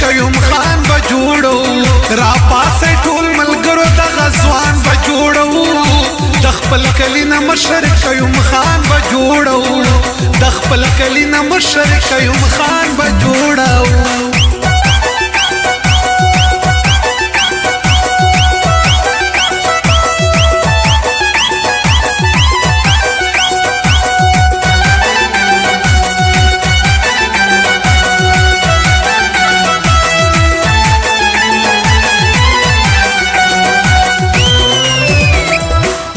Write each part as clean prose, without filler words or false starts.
کيوم خان بجوړو را پاسه ټول ملګرو د غزوان بجوړو د خپل کلی نه مشر کيوم خان بجوړو د خپل کلی نه مشر کيوم خان بجوړو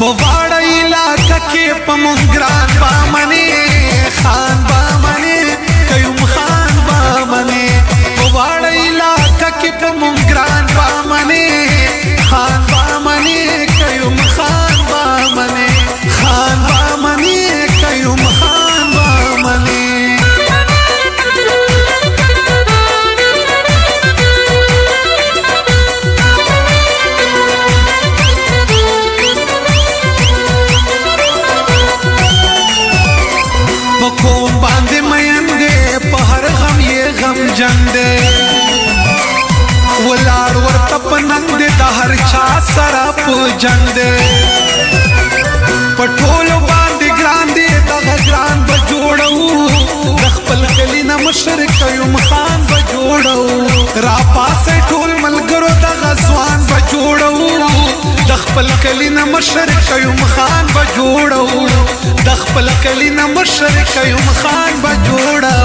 پواړه علاقه کې پمنګران بامنه خان بامنه کيوم خان بامنه پواړه علاقه کې پمنګران بامنه خان بامنه کيوم خان بامنه خان بامنه کيوم خان بامنه کوم باندې مېن دې په هر غم یې غم جن دې ولار ورته پنن دې د هر چا سره په جن دې پټول باندې ګران دې د ګران بجوړو د خپل کلی نه مشر کيوم خان بجوړو را پاسه ټول ملګرو د غزوان بجوړو د خپل کلی نه مشر کيوم خان بجوړو د خپل کلی نه مشر کيوم خان بجوړو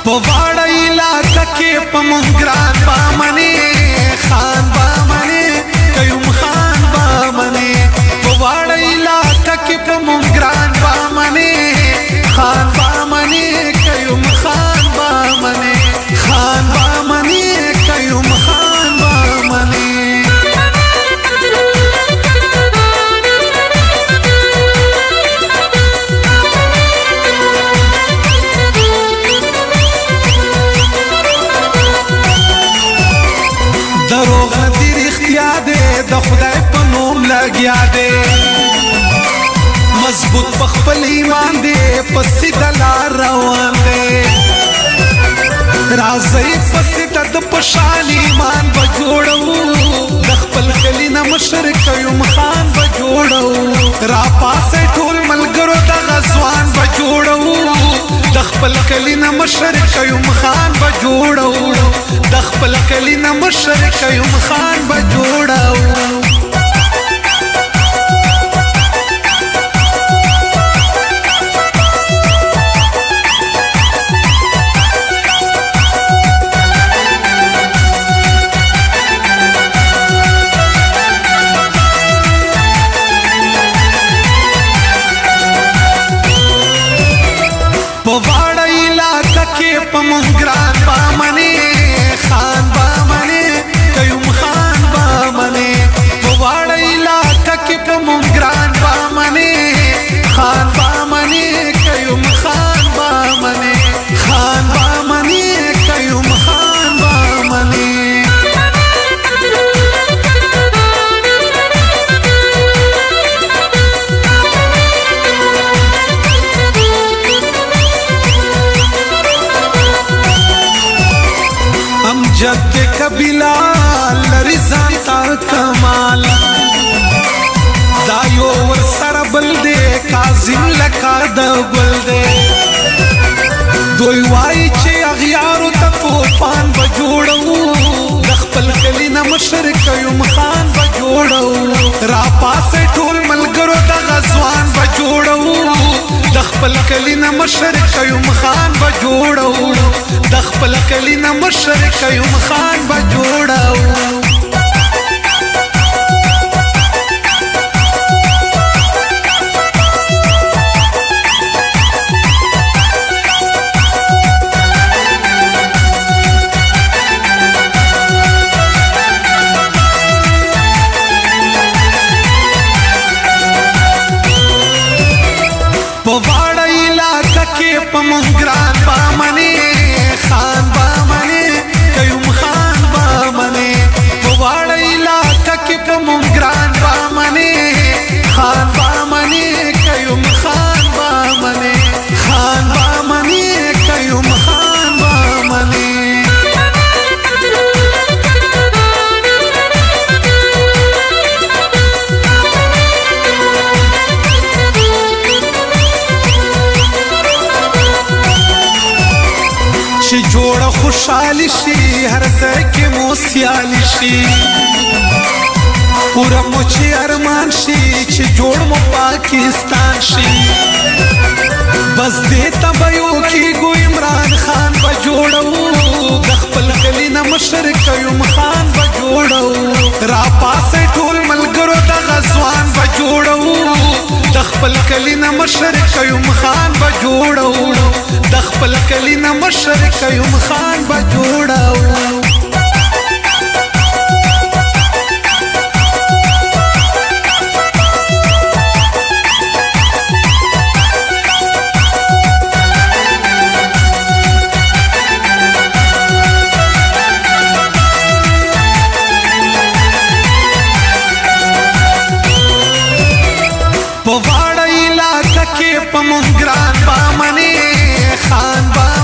پواړه علاقه کې پمنګران بامنه خان بامنه کيوم خان بامنه پواړه علاقه کې پمنګران بامنه خان بامنه کيوم خان بامنه خان بامنه کيوم خان بامنه دروغ ندی رښتیا دې د خدای په نوم لګیا دې مضبوط په خپل ایمان دې په سیده لار روان دې راځي په سیده د پشان ایمان بجوړو د خپل کلی نه مشر کيوم خان بجوړو را پاسه ټول ملګرو د غزوان بجوړو د خپل کلی نه مشر کيوم خان بجوړو د خپل کلی نه مشر کيوم خان بجوړو پواړه علاقه کې پمنګران بامنه خان بامنه کيوم خان بامنه پواړه علاقه کې پمنګران بامنه خان بامنه کيوم خان بامنه خان بامنه کيوم خان بامنه جد قبیلہ لری ځان تا کمال دا یو ور سره بل دې کاظم لکه د ګل دې دوی وای چې اغیارو ته طوفان بجوړو د خپل کلی نه مشر کيوم خان بجوړو را پاسه ټول ملګرو د غزوان بجوړو د خپل کلی نه مشر کيوم خان بجوړو د خپل کلی نه مشر کيوم خان بجوړو خوشحال شي هر ځای کې مو سیال شي پورا مو چې ارمان شي چې جوړ مو پاکستان شي بس دې ته به یو کېږو عمران خان به جوړو د خپل کلي نه مشر قیوم خان به جوړو را پاسې ټول ملګرو دغه ځوان به جوړو د خپل کلي نه مشر قیوم خان به جوړو د خپل کلي نه مشر قیوم خان به جوړو په واړه علاقه کې په مونږ ګران بامنې خان با